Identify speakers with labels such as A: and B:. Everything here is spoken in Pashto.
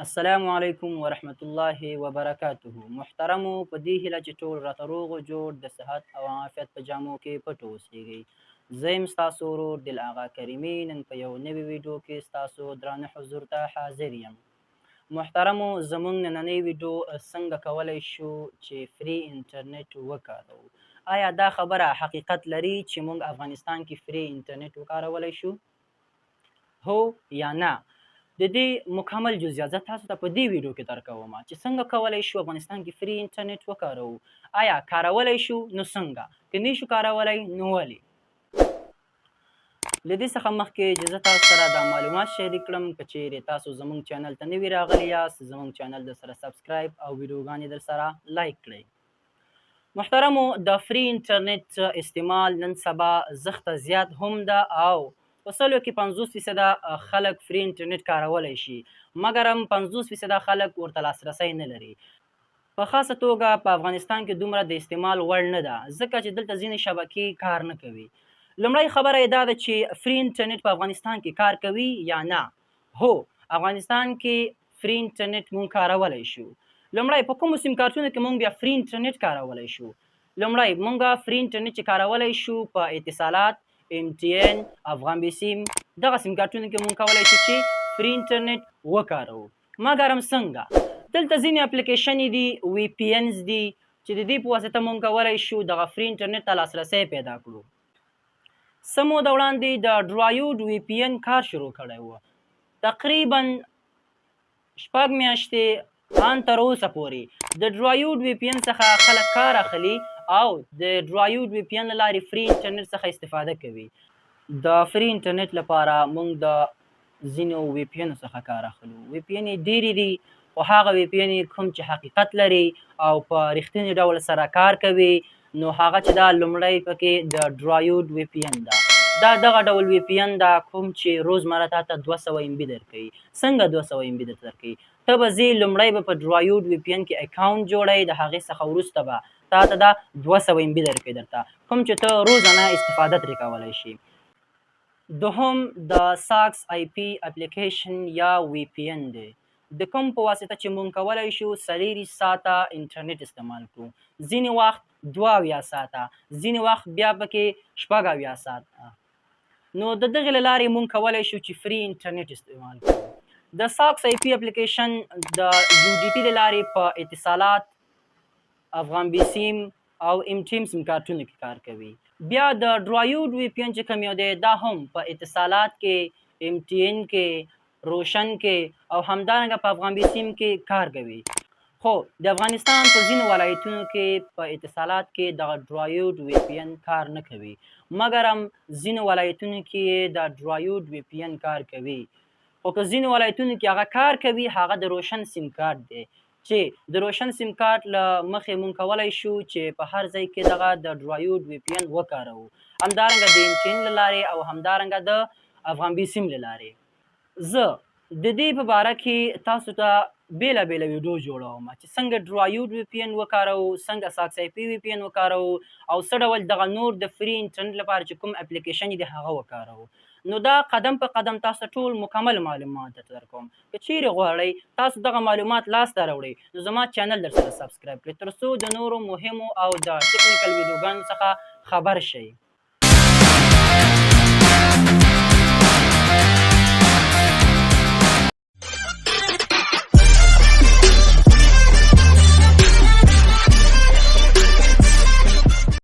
A: السلام علیکم ورحمت الله وبرکاته. محترمو، په دې هیله چې ټول راته روغ او جوړ د صحت او عافیت په جامو کې پټ اوسیږئ. زه یم ستاسو ورور دل آغا کریمي. نن په یو نوي ویډیو کې ستاسو درانه حضور ته حاضر یم. محترمو، زموږ نننۍ ویډیو څنګه کولی شو چې فری انټرنیټ وکاروو. آیا دا خبره حقیقت لري چې موږ افغانستان کې فری انټرنیټ وکارولی شو؟ هو یا نه؟ د دې مکمل جزئیات زه تاسو ته په دې ویډیو کې درکوم چې څنګه کولی شو افغانستان کې فری انټرنیټ وکاروو. آیا کارولی شو؟ نو څنګه؟ که نه شو کارولی نو ولې؟ له دې څخه مخکې چې زه تاسو سره دا معلومات شریک کړم، که چیرې تاسو زموږ چینل ته نوي راغلي یاست، زموږ چینل در سره سبسکرایب او ویډیوګانې در سره لایک کړئ. محترمو، د فری انټرنیټ استعمال نن سبا زښته زیات هم ده او په سلو کې 50% خلک فری انټرنیټ کارولی شي، مګر هم 50% خلک ورته لاسرسی نه لري. په خاصه توګه په افغانستان کې دومره د استعمال وړ نه ده، ځکه چې دلته ځینې شبکې کار نه کوي. لومړی خبره یې دا ده چې فری انټرنیټ په افغانستان کې کار کوي یا نه؟ هو، افغانستان کې فری انټرنیټ مونږ کارولی شو. لومړی په کومو سیم کارتونو کې مونږ بیا فری انټرنیټ کارولی شو؟ لومړی مونږ فری انټرنیټ چې کارولی شو په اتصالات، MTN، افغان بسیم، دغه سیم کارتونو کې مونږ کولی شو چې فری انټرنیټ وکاروو. مګر هم څنګه؟ دلته ځینې اپلیکیشنې دي، وی پی انز دي، چې د دې په واسطه مونږ کولی شو دغه فری انټرنیټ ته لاسرسی پیدا کړو. څه موده وړاندې د ډرایوډ وی پی ان کار شروع کړی و. تقریبا 6 میاشتې ان تر اوسه پورې د ډرایوډ وی پی ان څخه خلک کار اخلي او د ډرایوډ وی پی ان له لارې فری انټرنیټ څخه استفاده کوي. د فری انټرنیټ لپاره موږ د ځینو وی پی انو څخه کار اخلو. وی پی انې ډېرې دي، خو هغه وی پی انې کوم چې حقیقت لري او په رښتیني ډول سره کار کوي، نو هغه چې دا لومړی پکې د ډرایوډ وی پی ان ده. دا دغه ډول وی پی ان ده کوم چې روزمره تا ته 200 MB درکوي. څنګه 200 MB درته درکوي؟ ته به ځې لومړی به په ډرایوډ وی پی ان کې اکاونټ جوړوي، د هغې څخه وروسته به تا ته دا 200 MB درکوي درته، کوم چې ته روزانه استفاده ترې کولی شي. دوهم د ساکس آی پی اپلیکیشن یا وی پی ان دی، د کوم په واسطه چې مونږ کولی شو 24 ساعته انټرنیټ استعمال کړو. ځینې وخت 72 ساعته، ځینې وخت بیا پکې 76 ساعته. نو د دغې له لارې مونږ کولی شو چې فری انټرنیټ استعمال کړو. د ساکس آی پی اپلیکیشن د یو ډي پي له لارې په اتصالات، افغان بسیم او MTN سیم کارتونو کې کار کوي. بیا د ډرایوډ وی پی ان چې کوم یو دی، دا هم په اتصالات کې، MTN کې، روشن کې او همدارنګه په افغان بسیم کې کار کوي. خو د افغانستان په ځینو ولایتونو کې په اتصالات کې دغه ډرایوډ وی پی ان کار نه کوي، مګر هم ځینو ولایتونو کې د ډرایوډ وی پی ان کار کوي. خو که ځینو ولایتونو کې هغه کار کوي، هغه د روشن سیم کارت دی، چې د روشن سیم کارت له مخې مونږ کولی شو چې په هر ځای کې دغه د ډرایوډ وی پی ان وکاروو، همدارنګه د MTN له لارې او همدارنګه د افغان بسیم له لارې. زه د دې په باره کې تاسو ته بېلابېله ویډیو جوړوم چې څنګه ډرایوډ وی پی ان وکاروو، څنګه ساکس آی پي وی پی ان وکاروو او څه ډول دغه نور د فری انټرنیټ لپاره چې کوم اپلیکیشن دي هغه وکاروو. نو دا قدم په قدم تاسو ټول مکمل معلومات درته درکوم. که چیرې غواړئ تاسو دغه معلومات لاسته راوړئ، نو زما چینل در سره سبسکرایب کړئ، تر څو د نورو مهمو او د ټکنیکل ویډیوګانو څخه خبر شئ.